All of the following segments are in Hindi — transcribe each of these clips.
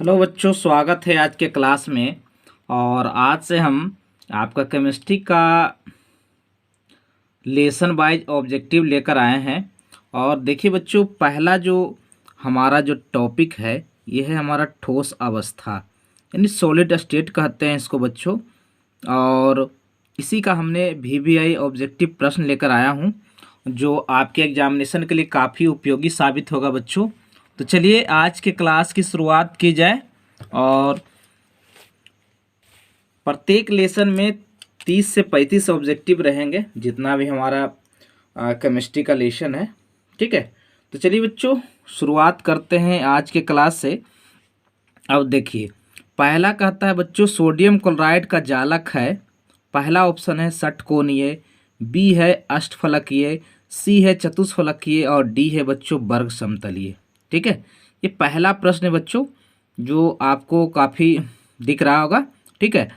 हेलो बच्चों, स्वागत है आज के क्लास में। और आज से हम आपका केमिस्ट्री का लेसन वाइज ऑब्जेक्टिव लेकर आए हैं। और देखिए बच्चों, पहला जो हमारा जो टॉपिक है ये है हमारा ठोस अवस्था, यानी सॉलिड स्टेट कहते हैं इसको बच्चों। और इसी का हमने वीवीआई ऑब्जेक्टिव प्रश्न लेकर आया हूँ जो आपके एग्जामिनेशन के लिए काफ़ी उपयोगी साबित होगा बच्चों। तो चलिए आज के क्लास की शुरुआत की जाए। और प्रत्येक लेसन में 30 से 35 ऑब्जेक्टिव रहेंगे, जितना भी हमारा केमिस्ट्री का लेसन है। ठीक है, तो चलिए बच्चों शुरुआत करते हैं आज के क्लास से। अब देखिए, पहला कहता है बच्चों सोडियम क्लोराइड का जालक है। पहला ऑप्शन है षटकोणीय, बी है अष्टफलकीय, सी है चतुष्फलकीय और डी है बच्चों वर्ग समतलीय। ठीक है, ये पहला प्रश्न है बच्चों जो आपको काफ़ी दिख रहा होगा। ठीक है,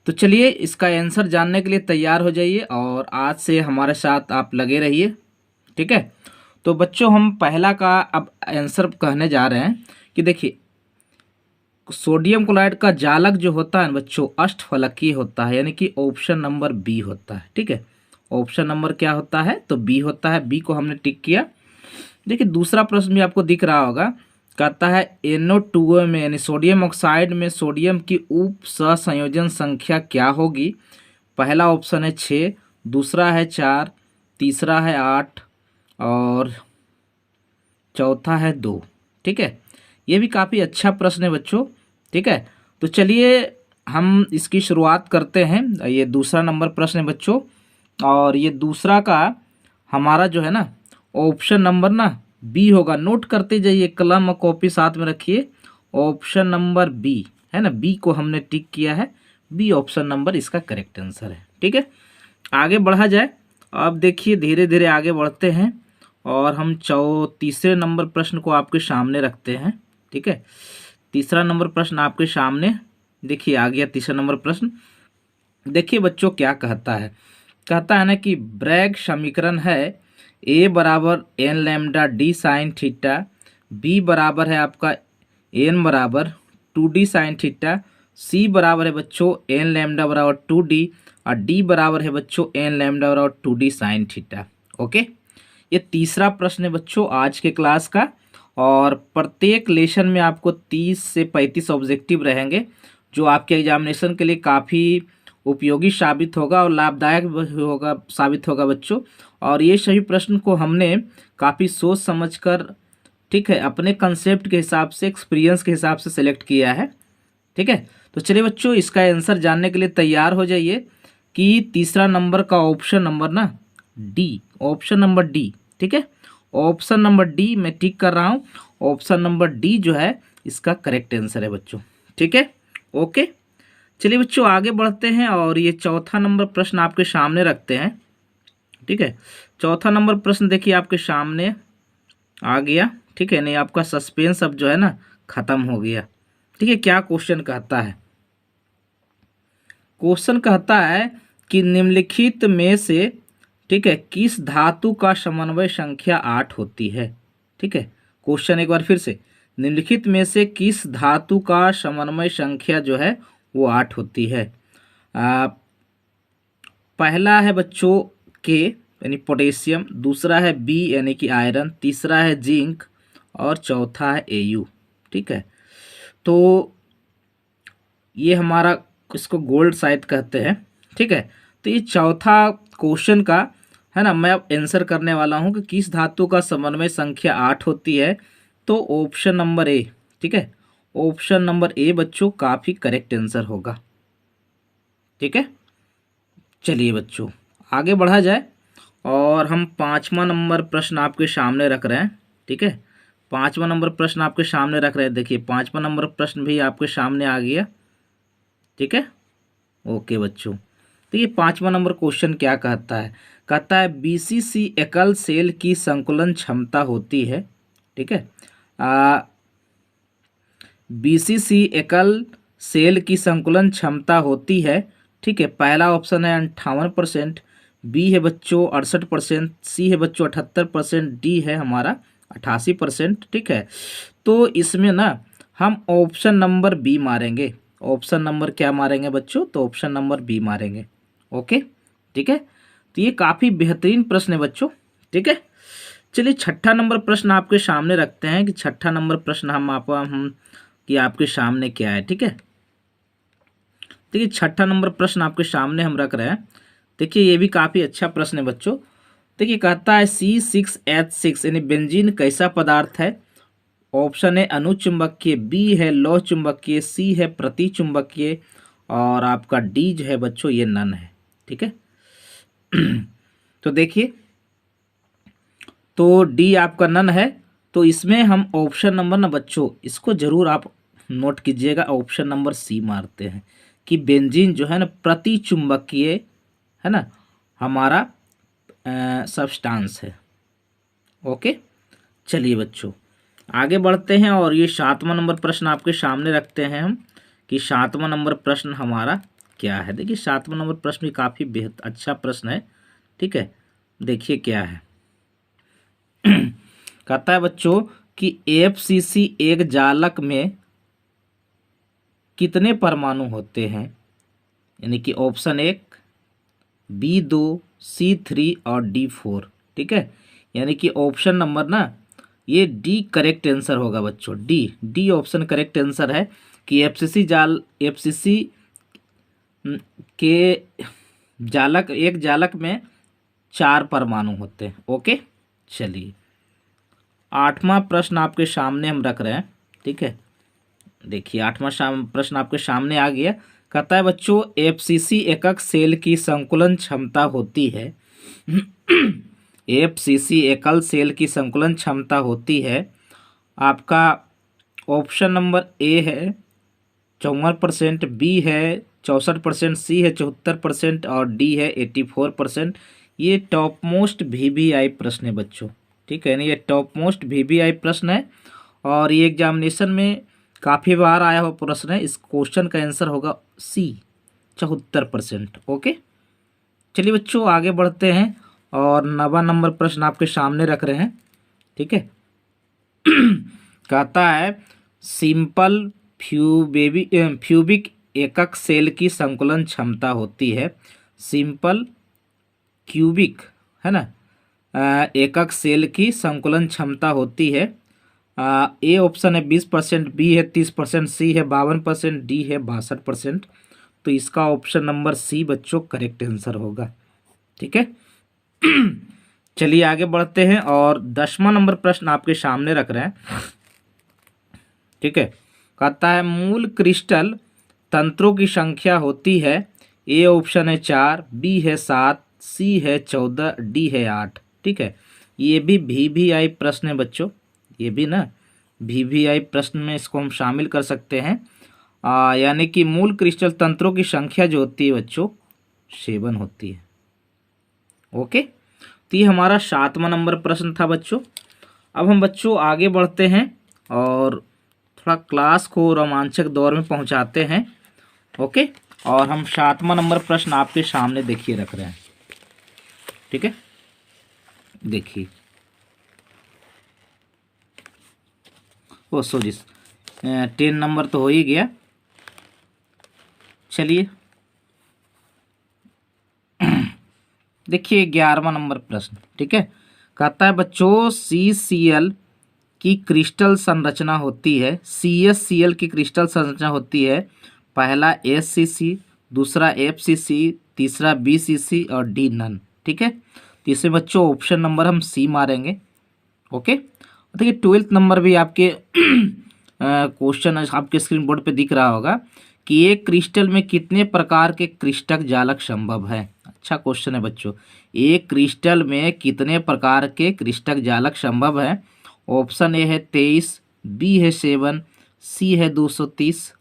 तो चलिए इसका आंसर जानने के लिए तैयार हो जाइए और आज से हमारे साथ आप लगे रहिए। ठीक है, तो बच्चों हम पहला का अब आंसर कहने जा रहे हैं कि देखिए सोडियम क्लोराइड का जालक जो होता है बच्चों अष्टफलकीय होता है, यानी कि ऑप्शन नंबर बी होता है। ठीक है, ऑप्शन नंबर क्या होता है तो बी होता है। बी को हमने टिक किया। देखिए दूसरा प्रश्न भी आपको दिख रहा होगा, कहता है NO2 में यानी सोडियम ऑक्साइड में सोडियम की उप सहसंयोजन संख्या क्या होगी। पहला ऑप्शन है 6, दूसरा है 4, तीसरा है 8 और चौथा है 2। ठीक है, ये भी काफ़ी अच्छा प्रश्न है बच्चों। ठीक है, तो चलिए हम इसकी शुरुआत करते हैं। ये दूसरा नंबर प्रश्न है बच्चों, और ये दूसरा का हमारा जो है ना ऑप्शन नंबर ना बी होगा। नोट करते जाइए, कलम और कॉपी साथ में रखिए। ऑप्शन नंबर बी है ना, बी को हमने टिक किया है। बी ऑप्शन नंबर इसका करेक्ट आंसर है। ठीक है, आगे बढ़ा जाए। अब देखिए धीरे धीरे आगे बढ़ते हैं और हम तीसरे नंबर प्रश्न को आपके सामने रखते हैं। ठीक है, तीसरा नंबर प्रश्न आपके सामने देखिए आ गया। तीसरा नंबर प्रश्न देखिए बच्चों क्या कहता है। कहता है ना कि ब्रैग समीकरण है ए बराबर n lambda d sine theta, B बराबर है आपका एन बराबर 2d साइन थीटा, सी बराबर है बच्चों एन लैम्डा बराबर 2d और डी बराबर है बच्चों एन लैम्डा बराबर 2d साइन थीटा। ओके, ये तीसरा प्रश्न है बच्चों आज के क्लास का। और प्रत्येक लेसन में आपको 30 से 35 ऑब्जेक्टिव रहेंगे जो आपके एग्जामिनेशन के लिए काफ़ी उपयोगी साबित होगा और लाभदायक होगा साबित होगा बच्चों। और ये सभी प्रश्न को हमने काफ़ी सोच समझकर, ठीक है, अपने कंसेप्ट के हिसाब से, एक्सपीरियंस के हिसाब से सिलेक्ट किया है। ठीक है, तो चलिए बच्चों इसका आंसर जानने के लिए तैयार हो जाइए कि तीसरा नंबर का ऑप्शन नंबर ना डी, ऑप्शन नंबर डी। ठीक है, ऑप्शन नंबर डी मैं टिक कर रहा हूँ। ऑप्शन नंबर डी जो है इसका करेक्ट आंसर है बच्चों। ठीक है, ओके, चलिए बच्चों आगे बढ़ते हैं और ये चौथा नंबर प्रश्न आपके सामने रखते हैं। ठीक है, चौथा नंबर प्रश्न देखिए आपके सामने आ गया। ठीक है, नहीं आपका सस्पेंस अब जो है ना खत्म हो गया। ठीक है, क्या क्वेश्चन कहता है। क्वेश्चन कहता है कि निम्नलिखित में से, ठीक है, किस धातु का समन्वय संख्या 8 होती है। ठीक है, क्वेश्चन एक बार फिर से, निम्नलिखित में से किस धातु का समन्वय संख्या जो है वो 8 होती है। पहला है बच्चों के यानी पोटेशियम, दूसरा है बी यानी कि आयरन, तीसरा है जिंक और चौथा है एयू। ठीक है, तो ये हमारा इसको गोल्ड शायद कहते हैं। ठीक है, तो ये चौथा क्वेश्चन का है ना मैं अब आंसर करने वाला हूँ कि किस धातु का समन्वय संख्या 8 होती है। तो ऑप्शन नंबर ए, ठीक है, ऑप्शन नंबर ए बच्चों काफ़ी करेक्ट आंसर होगा। ठीक है, चलिए बच्चों आगे बढ़ा जाए और हम पाँचवा नंबर प्रश्न आपके सामने रख रहे हैं। ठीक है, पाँचवा नंबर प्रश्न आपके सामने रख रहे हैं। देखिए पाँचवा नंबर प्रश्न भी आपके सामने आ गया। ठीक है, ओके बच्चों, तो ये पाँचवा नंबर क्वेश्चन क्या कहता है। कहता है BCC एकल सेल की संकुलन क्षमता होती है। ठीक है, BCC एकल सेल की संकुलन क्षमता होती है। ठीक है, पहला ऑप्शन है 58%, बी है बच्चों 68%, सी है बच्चों 78%, डी है हमारा 88%। ठीक है, तो इसमें ना हम ऑप्शन नंबर बी मारेंगे। ऑप्शन नंबर क्या मारेंगे बच्चों? तो ऑप्शन नंबर बी मारेंगे। ओके, ठीक है। तो ये काफ़ी बेहतरीन प्रश्न है बच्चों, ठीक है। चलिए छठा नंबर प्रश्न आपके सामने रखते हैं कि छठा नंबर प्रश्न हम कि आपके सामने क्या है, ठीक है। देखिए छठा नंबर प्रश्न आपके सामने हम रख रहे हैं। देखिए ये भी काफ़ी अच्छा प्रश्न है बच्चों। देखिए कहता है C6H6 यानी बेंजीन कैसा पदार्थ है? ऑप्शन है अनुचुंबकीय, बी है लौह चुंबकीय, सी है प्रति चुंबकीय और आपका डी जो है बच्चों ये नन है, ठीक है। तो देखिए, तो डी आपका नन है, तो इसमें हम ऑप्शन नंबर ना बच्चों इसको जरूर आप नोट कीजिएगा, ऑप्शन नंबर सी मारते हैं कि बेंजीन जो है ना प्रति चुंबकीय है ना हमारा सब्सटेंस है। ओके, चलिए बच्चों आगे बढ़ते हैं और ये सातवां नंबर प्रश्न आपके सामने रखते हैं हम कि सातवां नंबर प्रश्न हमारा क्या है। देखिए सातवां नंबर प्रश्न भी काफ़ी बेहद अच्छा प्रश्न है, ठीक है। देखिए क्या है, कहता है बच्चों कि FCC एक जालक में कितने परमाणु होते हैं? यानी कि ऑप्शन 1, B2, C3 और D4, ठीक है। यानी कि ऑप्शन नंबर ना ये डी करेक्ट आंसर होगा बच्चों। डी ऑप्शन करेक्ट आंसर है कि FCC के एक जालक में 4 परमाणु होते हैं। ओके, चलिए आठवां प्रश्न आपके सामने हम रख रहे हैं, ठीक है। देखिए आठवां प्रश्न आपके सामने आ गया। कहता है बच्चों FCC एकक सेल की संकुलन क्षमता होती है FCC एकल सेल की संकुलन क्षमता होती है आपका ऑप्शन नंबर ए है 54%, बी है 64%, सी है 74% और डी है 84%। ये टॉप मोस्ट VBI प्रश्न है बच्चों, ठीक है ना। ये टॉप मोस्ट VBI प्रश्न है और ये एग्जामिनेशन में काफ़ी बार आया हुआ प्रश्न है। इस क्वेश्चन का आंसर होगा सी 74%। ओके, चलिए बच्चों आगे बढ़ते हैं और 9वां नंबर प्रश्न आपके सामने रख रहे हैं, ठीक है। कहता है सिंपल फ्यूबिक एकक सेल की संकुलन क्षमता होती है। सिंपल क्यूबिक है ना एकक सेल की संकुलन क्षमता होती है। ए ऑप्शन है 20%, बी है 30%, सी है 52%, डी है 62%। तो इसका ऑप्शन नंबर सी बच्चों करेक्ट आंसर होगा, ठीक है। चलिए आगे बढ़ते हैं और 10वां नंबर प्रश्न आपके सामने रख रहे हैं, ठीक है। कहता है मूल क्रिस्टल तंत्रों की संख्या होती है। ए ऑप्शन है 4, बी है 7, सी है 14, डी है 8, ठीक है। ये भी VBI प्रश्न है बच्चों, ये भी ना VBI प्रश्न में इसको हम शामिल कर सकते हैं। यानी कि मूल क्रिस्टल तंत्रों की संख्या जो होती है बच्चों 7 होती है। ओके, तो ये हमारा 7वां नंबर प्रश्न था बच्चों। अब हम बच्चों आगे बढ़ते हैं और थोड़ा क्लास को रोमांचक दौर में पहुंचाते हैं। ओके, और हम 7वां नंबर प्रश्न आपके सामने देखिए रख रहे हैं, ठीक है। देखिए ओ सॉरी 10 नंबर तो हो ही गया। चलिए देखिए 11वां नंबर प्रश्न, ठीक है। कहता है बच्चों CCl की क्रिस्टल संरचना होती है। CSCl की क्रिस्टल संरचना होती है। पहला SCC, दूसरा FCC, तीसरा BCC और डी नन, ठीक है। तो इसमें बच्चों ऑप्शन नंबर हम सी मारेंगे। ओके, देखिए 12th नंबर भी आपके क्वेश्चन आपके स्क्रीन बोर्ड पे दिख रहा होगा कि एक क्रिस्टल में कितने प्रकार के क्रिस्टक जालक संभव है। अच्छा क्वेश्चन है बच्चों, एक क्रिस्टल में कितने प्रकार के क्रिस्टक जालक संभव है। ऑप्शन ए है 23, बी है 7, सी है 230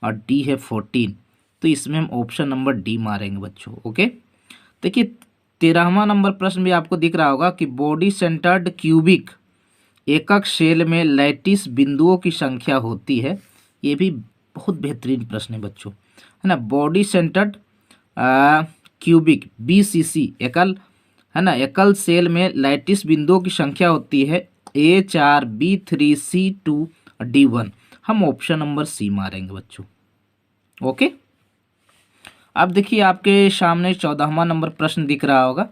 और डी है 14। तो इसमें हम ऑप्शन नंबर डी मारेंगे बच्चों। ओके, देखिए 13वां नंबर प्रश्न भी आपको दिख रहा होगा कि बॉडी सेंटर्ड क्यूबिक एकक सेल में लैटिस बिंदुओं की संख्या होती है। ये भी बहुत बेहतरीन प्रश्न है बच्चों, है ना। बॉडी सेंटर्ड क्यूबिक BCC एकल है ना एकल सेल में लैटिस बिंदुओं की संख्या होती है A4, B3, C2 D1। हम ऑप्शन नंबर सी मारेंगे बच्चों। ओके, अब देखिए आपके सामने 14वां नंबर प्रश्न दिख रहा होगा।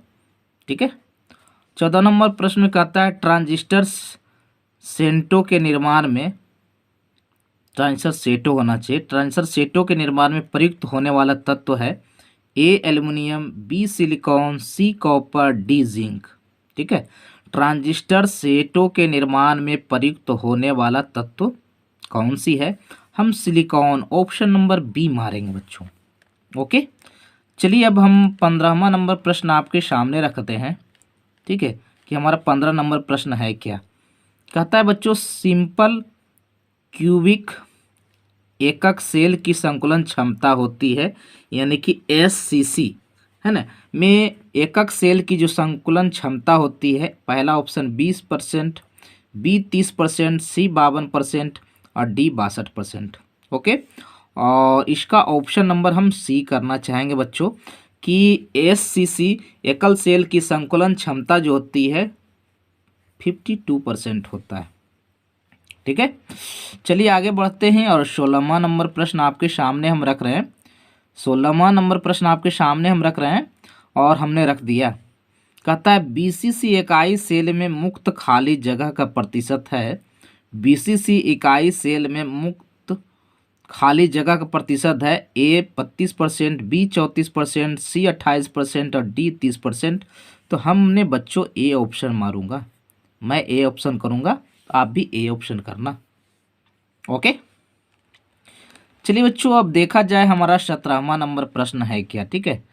ठीक है, 14 नंबर प्रश्न में कहता है ट्रांजिस्टर सेटों के निर्माण में, ट्रांजिस्टर सेटों होना चाहिए, ट्रांजिस्टर सेटों के निर्माण में प्रयुक्त होने वाला तत्व है A aluminium, B silicon, C copper, D zinc. ठीक है, ट्रांजिस्टर सेटों के निर्माण में प्रयुक्त होने वाला तत्व कौन सी है? हम सिलिकॉन, ऑप्शन नंबर बी मारेंगे बच्चों। ओके, चलिए अब हम 15वां नंबर प्रश्न आपके सामने रखते हैं। ठीक है, कि हमारा 15 नंबर प्रश्न है क्या। कहता है बच्चों सिंपल क्यूबिक एकक सेल की संकुलन क्षमता होती है, यानी कि SCC है ना, में एकक सेल की जो संकुलन क्षमता होती है, पहला ऑप्शन 20%, बी 30%, सी 52% और डी 62%। ओके, और इसका ऑप्शन नंबर हम सी करना चाहेंगे बच्चों कि SCC एकल सेल की संकुलन क्षमता जो होती है 52% होता है। ठीक है, चलिए आगे बढ़ते हैं और 16वां नंबर प्रश्न आपके सामने हम रख रहे हैं। 16वां नंबर प्रश्न आपके सामने हम रख रहे हैं और हमने रख दिया। कहता है BCC इकाई सेल में मुक्त खाली जगह का प्रतिशत है। BCC इकाई सेल में मुक्त खाली जगह का प्रतिशत है A 32%, B 34%, C 28% और D 30%। तो हमने बच्चों ए ऑप्शन मारूंगा, मैं ए ऑप्शन करूंगा, आप भी ए ऑप्शन करना। ओके, चलिए बच्चों अब देखा जाए हमारा 17वां नंबर प्रश्न है क्या। ठीक है,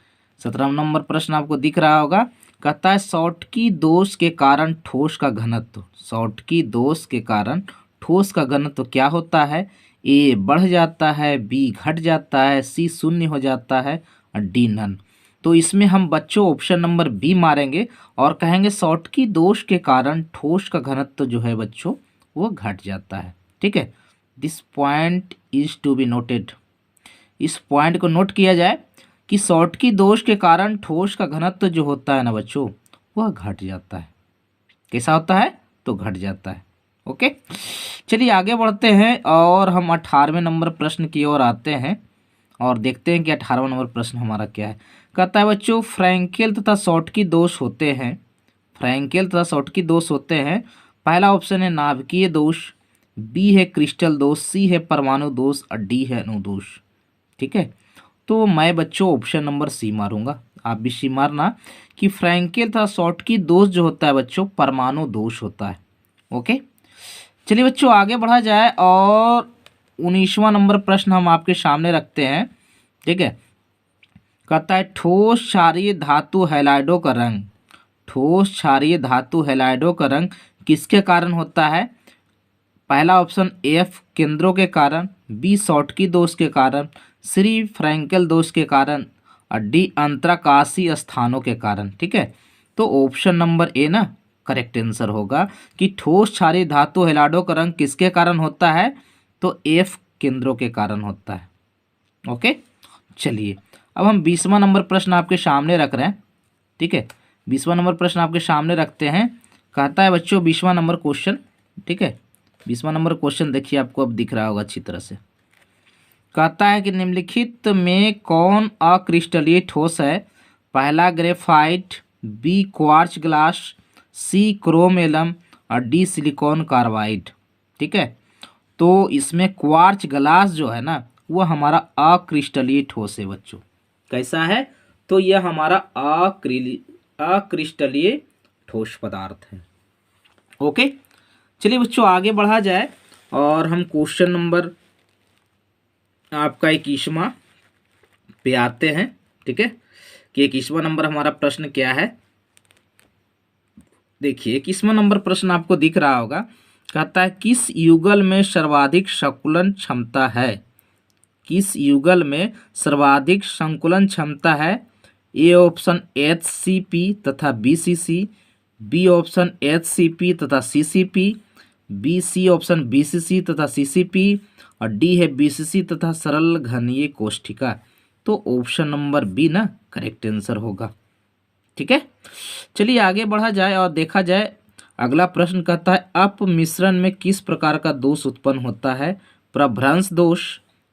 17वां नंबर प्रश्न आपको दिख रहा होगा। कहता है शॉटकी दोष के कारण ठोस का घनत्व, शॉटकी दोष के कारण ठोस का घनत्व क्या होता है? ए बढ़ जाता है, बी घट जाता है, सी शून्य हो जाता है और डी नन। तो इसमें हम बच्चों ऑप्शन नंबर बी मारेंगे और कहेंगे शॉटकी दोष के कारण ठोस का घनत्व जो है बच्चों वो घट जाता है। ठीक है, this point is to be noted, इस पॉइंट को नोट किया जाए कि शॉटकी दोष के कारण ठोस का घनत्व जो होता है ना बच्चों वह घट जाता है। कैसा होता है? तो घट जाता है। ओके, चलिए आगे बढ़ते हैं और हम 18वें नंबर प्रश्न की ओर आते हैं और देखते हैं कि 18वां नंबर प्रश्न हमारा क्या है। कहता है बच्चों फ्रैंकेल तथा शॉटकी दोष होते हैं, फ्रैंकेल तथा शॉटकी दोष होते हैं। पहला ऑप्शन है नाभिकीय दोष, बी है क्रिस्टल दोष, सी है परमाणु दोष और डी है अनुदोष। ठीक है, तो मैं बच्चों ऑप्शन नंबर सी मारूंगा, आप भी सी मारना कि फ्रैंकेल तथा शॉटकी दोष जो होता है बच्चों परमाणु दोष होता है। ओके, चलिए बच्चों आगे बढ़ा जाए और 19वां नंबर प्रश्न हम आपके सामने रखते हैं। ठीक है, कहता है ठोस क्षारीय धातु हैलाइडों का रंग, ठोस क्षारीय धातु हैलाइडों का रंग किसके कारण होता है? पहला ऑप्शन एफ केंद्रों के कारण, बी शॉटकी दोष के कारण, सी फ्रैंकेल दोष के कारण और डी अंतराकाशीय स्थानों के कारण। ठीक है, तो ऑप्शन नंबर ए ना करेक्ट आंसर होगा कि ठोस क्षारीय धातु हैलाइडों का रंग किसके कारण होता है? तो एफ केंद्रों के कारण होता है। ओके, चलिए अब हम 20वां नंबर प्रश्न आपके सामने रख रहे हैं। ठीक है, 20वां नंबर प्रश्न आपके सामने रखते हैं। कहता है बच्चों 20वां नंबर क्वेश्चन, ठीक है 20वां नंबर क्वेश्चन देखिए आपको अब दिख रहा होगा अच्छी तरह से। कहता है कि निम्नलिखित में कौन अक्रिस्टलीय ठोस है? पहला ग्रेफाइट, बी क्वार्ट्ज ग्लास, सी क्रोम एलम और डी सिलिकॉन कार्बाइड। ठीक है, तो इसमें क्वार्ट्ज ग्लास जो है ना वो हमारा अक्रिस्टलीय ठोस है बच्चों। कैसा है? तो यह हमारा अक्रिस्टलीय ठोस पदार्थ है। ओके, चलिए बच्चों आगे बढ़ा जाए और हम क्वेश्चन नंबर आपका 21वां पे आते हैं। ठीक है, कि 21वां नंबर हमारा प्रश्न क्या है। देखिए 21वां नंबर प्रश्न आपको दिख रहा होगा। कहता है किस युगल में सर्वाधिक संकुलन क्षमता है? किस युगल में सर्वाधिक संकुलन क्षमता है? ए ऑप्शन HCP तथा BCC, बी ऑप्शन HCP तथा CCP, B C option BCC तथा CCP और डी है BCC तथा सरल घनीय कोष्ठिका। तो ऑप्शन नंबर बी ना करेक्ट आंसर होगा। ठीक है, चलिए आगे बढ़ा जाए और देखा जाए। अगला प्रश्न कहता है अपमिश्रण में किस प्रकार का दोष उत्पन्न होता है? प्रभ्रंश दोष,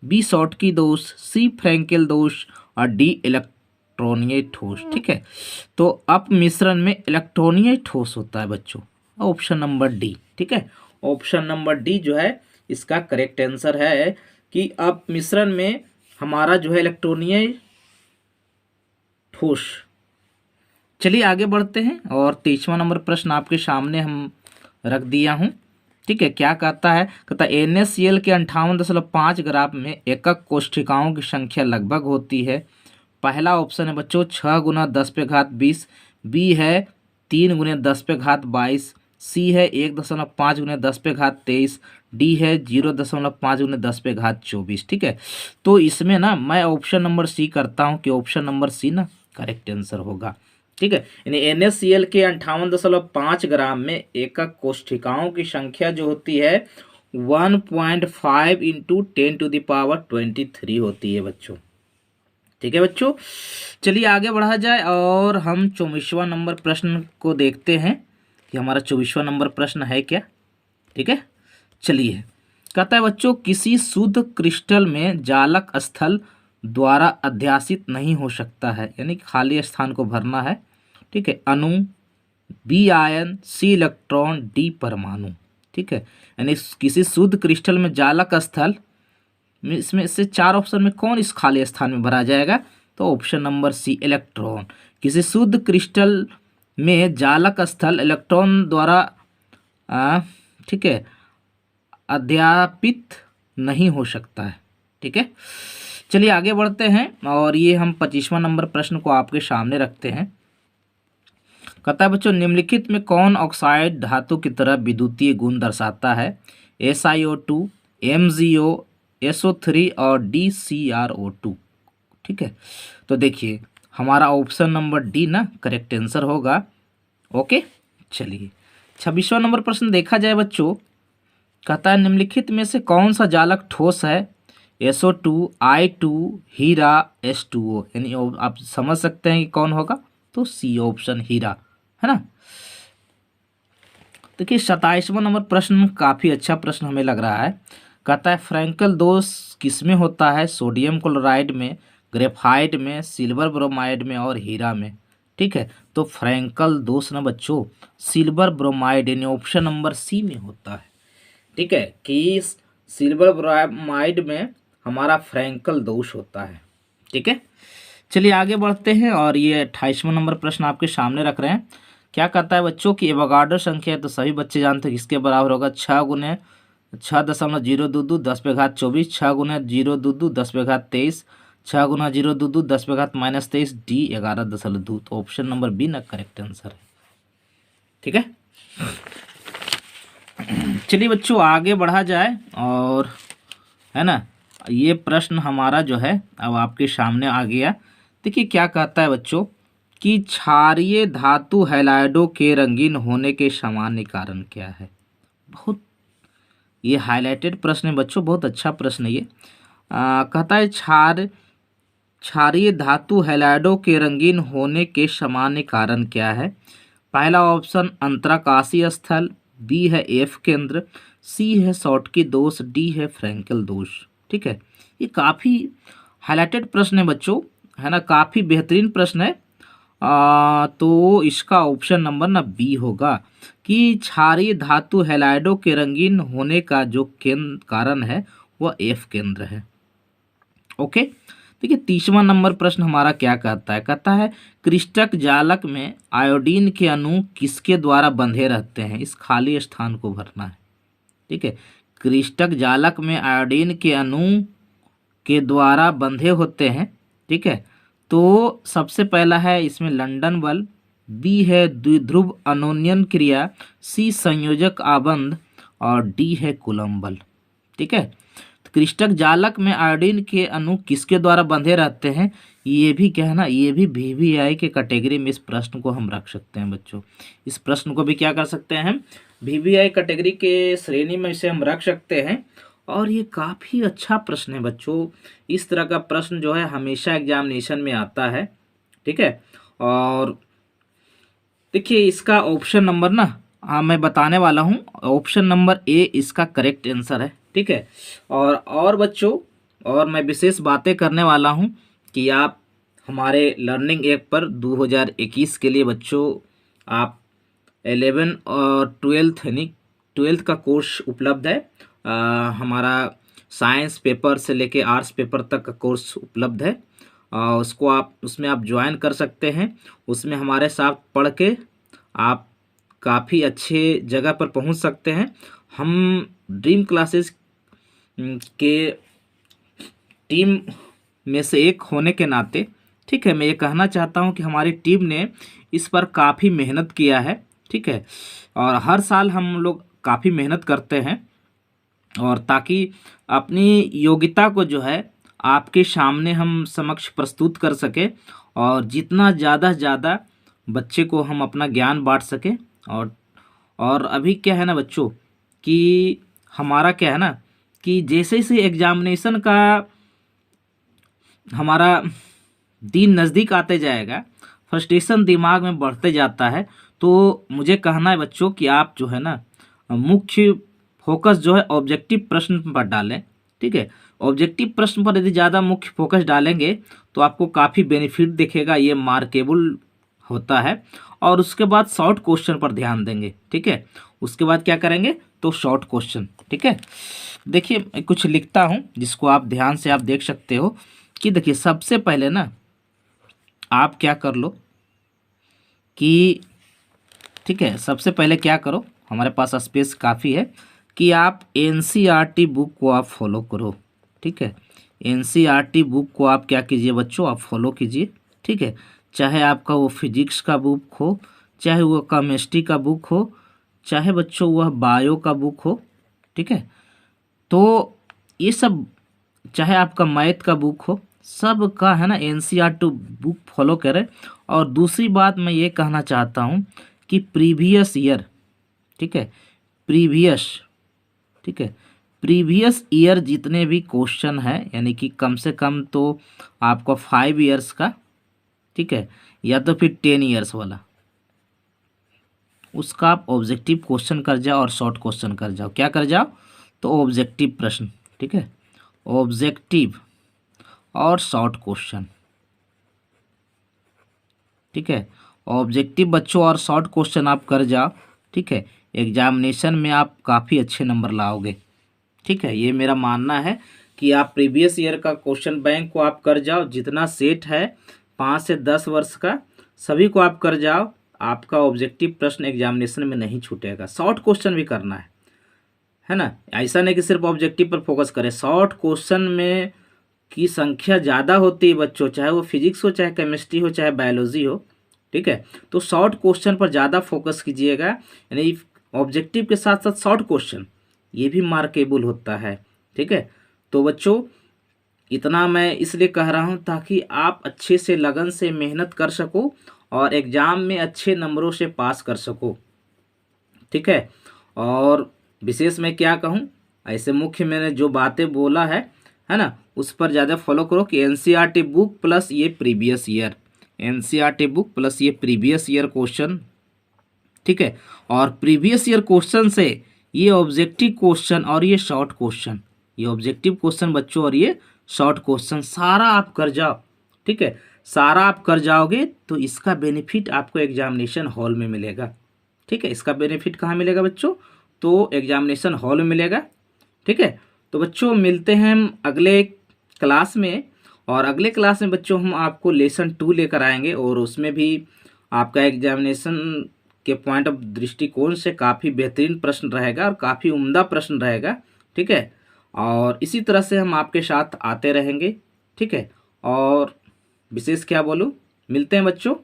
बी शॉटकी दोष, सी फ्रैंकेल दोष और डी इलेक्ट्रॉनीय ठोस। ठीक है, तो अपमिश्रण में इलेक्ट्रॉनीय ठोस होता है बच्चों, ऑप्शन नंबर डी। ठीक है, ऑप्शन नंबर डी जो है इसका करेक्ट आंसर है कि अपमिश्रण में हमारा जो है इलेक्ट्रॉनीय ठोस। चलिए आगे बढ़ते हैं और 23वां नंबर प्रश्न आपके सामने हम रख दिया हूं। ठीक है, क्या कहता है? कहता है NaCl के 58.5 ग्राम में एकक कोशिकाओं की संख्या लगभग होती है। पहला ऑप्शन है बच्चों 6 गुना 10 पे घात 20, बी है 3 गुने 10 पे घात 22, सी है 1.5 गुने 10 पे घात 23, डी है 0.5 गुने 10 पे घात 24। ठीक है, तो इसमें ना मैं ऑप्शन नंबर सी करता हूँ कि ऑप्शन नंबर सी ना करेक्ट आंसर होगा। ठीक है, यानी NaCl के 58.5 ग्राम में एकक कोशिकाओं की संख्या जो होती है 1.5 इंटू 10⁻23 होती है बच्चों। ठीक है बच्चों, चलिए आगे बढ़ा जाए और हम 24वां नंबर प्रश्न को देखते हैं कि हमारा 24वां नंबर प्रश्न है क्या। ठीक है, चलिए कहता है बच्चों किसी शुद्ध क्रिस्टल में जालक स्थल द्वारा अध्यासित नहीं हो सकता है, यानी खाली स्थान को भरना है। ठीक है, अणु, बी आयन, सी इलेक्ट्रॉन, डी परमाणु। ठीक है, यानी किसी शुद्ध क्रिस्टल में जालक स्थल, इसमें से 4 ऑप्शन में कौन इस खाली स्थान में भरा जाएगा? तो ऑप्शन नंबर सी इलेक्ट्रॉन। किसी शुद्ध क्रिस्टल में जालक स्थल इलेक्ट्रॉन द्वारा ठीक है अध्यापित नहीं हो सकता है। ठीक है, चलिए आगे बढ़ते हैं और ये हम 25वां नंबर प्रश्न को आपके सामने रखते हैं। कहता है बच्चों निम्नलिखित में कौन ऑक्साइड धातु की तरह विद्युतीय गुण दर्शाता है? SiO2, MgO, SO3 और DCrO2। ठीक है, तो देखिए हमारा ऑप्शन नंबर डी ना करेक्ट आंसर होगा। ओके, चलिए 26वां नंबर प्रश्न देखा जाए बच्चों। कहता है निम्नलिखित में से कौन सा जालक ठोस है? SO2, I2, हीरा, H2O। यानी आप समझ सकते हैं कि कौन होगा, तो सी ऑप्शन हीरा है ना। देखिए 27वां नंबर प्रश्न काफ़ी अच्छा प्रश्न हमें लग रहा है। कहता है फ्रैंकल दोष किसमें होता है? सोडियम क्लोराइड में, ग्रेफाइट में, सिल्वर ब्रोमाइड में और हीरा में। ठीक है, तो फ्रैंकल दोष ना बच्चों सिल्वर ब्रोमाइड यानी ऑप्शन नंबर सी में होता है। ठीक है, कि सिल्वर ब्रोमाइड में हमारा फ्रैंकल दोष होता है। ठीक है, चलिए आगे बढ़ते हैं और ये 28वां नंबर प्रश्न आपके सामने रख रहे हैं। क्या कहता है बच्चों की एवोगाड्रो संख्या है, तो सभी बच्चे जानते हैं किसके बराबर होगा? 6 गुने 6.022 10 पे घात 24, 6 गुने 022 10 पे घात 23, 6 गुना 022 10 पे घात -23, डी 11.2। तो ऑप्शन नंबर बी ना करेक्ट आंसर है। ठीक है, चलिए बच्चों आगे बढ़ा जाए और है ना ये प्रश्न हमारा जो है अब आपके सामने आ गया। देखिए क्या कहता है बच्चों कि क्षारीय धातु हैलाइडों के रंगीन होने के सामान्य कारण क्या है? बहुत ये हाईलाइटेड प्रश्न है बच्चों, बहुत अच्छा प्रश्न है ये। कहता है क्षारीय धातु हैलाइडों के रंगीन होने के सामान्य कारण क्या है? पहला ऑप्शन अंतराकाशीय स्थल, बी है एफ केंद्र, सी है शॉटकी दोष, डी है फ्रैंकल दोष। ठीक है, ये काफ़ी हाईलाइटेड प्रश्न है बच्चों, है ना, काफ़ी बेहतरीन प्रश्न है। तो इसका ऑप्शन नंबर ना बी होगा कि क्षारीय धातु हैलाइडों के रंगीन होने का जो केंद्र कारण है वह एफ केंद्र है। ओके, देखिए 30वां नंबर प्रश्न हमारा क्या कहता है? कहता है क्रिस्टक जालक में आयोडीन के अणु किसके द्वारा बंधे रहते हैं? इस खाली स्थान को भरना है। ठीक है, क्रिस्टक जालक में आयोडीन के अणु के द्वारा बंधे होते हैं। ठीक है, तो सबसे पहला है इसमें लंदन बल, बी है द्विध्रुव अनोन्यन क्रिया, सी संयोजक आबंध और डी है कूलम्ब बल। ठीक है, तो क्रिस्टक जालक में आयोडीन के अणु किसके द्वारा बंधे रहते हैं? ये भी क्या है ना, ये भी VVI के कैटेगरी में इस प्रश्न को हम रख सकते हैं बच्चों। इस प्रश्न को भी क्या कर सकते हैं हम? VVI कैटेगरी के श्रेणी में इसे हम रख सकते हैं। और ये काफ़ी अच्छा प्रश्न है बच्चों, इस तरह का प्रश्न जो है हमेशा एग्जामिनेशन में आता है। ठीक है, और देखिए इसका ऑप्शन नंबर ना मैं बताने वाला हूँ, ऑप्शन नंबर ए इसका करेक्ट आंसर है। ठीक है। और बच्चों, और मैं विशेष बातें करने वाला हूँ कि आप हमारे लर्निंग ऐप पर 2021 के लिए बच्चों आप 11 और 12th यानी 12th का कोर्स उपलब्ध है। हमारा साइंस पेपर से लेके आर्ट्स पेपर तक का कोर्स उपलब्ध है। उसको आप उसमें आप ज्वाइन कर सकते हैं। उसमें हमारे साथ पढ़ के आप काफ़ी अच्छे जगह पर पहुंच सकते हैं। हम ड्रीम क्लासेस के टीम में से एक होने के नाते, ठीक है, मैं ये कहना चाहता हूं कि हमारी टीम ने इस पर काफ़ी मेहनत किया है, ठीक है। और हर साल हम लोग काफ़ी मेहनत करते हैं और ताकि अपनी योग्यता को जो है आपके सामने हम समक्ष प्रस्तुत कर सके और जितना ज़्यादा से ज़्यादा बच्चे को हम अपना ज्ञान बांट सकें। और अभी क्या है ना बच्चों कि हमारा क्या है ना कि जैसे जैसे एग्जामिनेशन का हमारा दिन नज़दीक आते जाएगा, फ्रस्ट्रेशन दिमाग में बढ़ते जाता है। तो मुझे कहना है बच्चों कि आप जो है ना मुख्य फोकस जो है ऑब्जेक्टिव प्रश्न पर डालें, ठीक है। ऑब्जेक्टिव प्रश्न पर यदि ज़्यादा मुख्य फोकस डालेंगे तो आपको काफ़ी बेनिफिट दिखेगा, ये मार्केबल होता है। और उसके बाद शॉर्ट क्वेश्चन पर ध्यान देंगे, ठीक है। उसके बाद क्या करेंगे तो शॉर्ट क्वेश्चन, ठीक है। देखिए मैं कुछ लिखता हूँ जिसको आप ध्यान से आप देख सकते हो कि देखिए सबसे पहले ना आप क्या कर लो कि, ठीक है, सबसे पहले क्या करो, हमारे पास स्पेस काफ़ी है, कि आप एनसीईआरटी बुक को आप फॉलो करो, ठीक है। एनसीईआरटी बुक को आप क्या कीजिए बच्चों, आप फॉलो कीजिए, ठीक है। चाहे आपका वो फिजिक्स का बुक हो, चाहे वो केमिस्ट्री का बुक हो, चाहे बच्चों वह बायो का बुक हो, ठीक है। तो ये सब, चाहे आपका मैथ का बुक हो, सब का है ना एनसीईआरटी बुक फॉलो करें। और दूसरी बात मैं ये कहना चाहता हूँ कि प्रीवियस ईयर, ठीक है, प्रीवियस, ठीक है, प्रीवियस ईयर जितने भी क्वेश्चन हैं यानी कि कम से कम तो आपको 5 ईयर्स का, ठीक है, या तो फिर 10 ईयर्स वाला, उसका आप ऑब्जेक्टिव क्वेश्चन कर जाओ और शॉर्ट क्वेश्चन कर जाओ। क्या कर जाओ तो ऑब्जेक्टिव प्रश्न, ठीक है, ऑब्जेक्टिव और शॉर्ट क्वेश्चन, ठीक है। ऑब्जेक्टिव बच्चों और शॉर्ट क्वेश्चन आप कर जाओ, ठीक है। एग्जामिनेशन में आप काफ़ी अच्छे नंबर लाओगे, ठीक है। ये मेरा मानना है कि आप प्रीवियस ईयर का क्वेश्चन बैंक को आप कर जाओ, जितना सेट है 5 से 10 वर्ष का सभी को आप कर जाओ, आपका ऑब्जेक्टिव प्रश्न एग्जामिनेशन में नहीं छूटेगा। शॉर्ट क्वेश्चन भी करना है ना, ऐसा नहीं कि सिर्फ ऑब्जेक्टिव पर फोकस करें। शॉर्ट क्वेश्चन में की संख्या ज़्यादा होती है बच्चों, चाहे वो फिजिक्स हो, चाहे केमिस्ट्री हो, चाहे बायोलॉजी हो, ठीक है। तो शॉर्ट क्वेश्चन पर ज़्यादा फोकस कीजिएगा, यानी ऑब्जेक्टिव के साथ साथ शॉर्ट क्वेश्चन ये भी मार्केबल होता है, ठीक है। तो बच्चों इतना मैं इसलिए कह रहा हूँ ताकि आप अच्छे से लगन से मेहनत कर सको और एग्ज़ाम में अच्छे नंबरों से पास कर सको, ठीक है। और विशेष मैं क्या कहूँ, ऐसे मुख्य मैंने जो बातें बोला है ना, उस पर ज़्यादा फॉलो करो कि एनसीईआरटी बुक प्लस ये previous year, NCERT book plus ये प्रीवियस ईयर क्वेश्चन, ठीक है। और प्रीवियस ईयर क्वेश्चन से ये ऑब्जेक्टिव क्वेश्चन और ये शॉर्ट क्वेश्चन, ये ऑब्जेक्टिव क्वेश्चन बच्चों और ये शॉर्ट क्वेश्चन सारा आप कर जाओ, ठीक है। सारा आप कर जाओगे तो इसका बेनिफिट आपको एग्जामिनेशन हॉल में मिलेगा, ठीक है। इसका बेनिफिट कहाँ मिलेगा बच्चों, तो एग्जामिनेशन हॉल में मिलेगा, ठीक है। तो बच्चों मिलते हैं हम अगले क्लास में, और अगले क्लास में बच्चों हम आपको लेसन 2 लेकर आएंगे और उसमें भी आपका एग्जामिनेशन के पॉइंट ऑफ दृष्टिकोण से काफ़ी बेहतरीन प्रश्न रहेगा और काफ़ी उम्दा प्रश्न रहेगा, ठीक है। और इसी तरह से हम आपके साथ आते रहेंगे, ठीक है। और विशेष क्या बोलूँ, मिलते हैं बच्चों।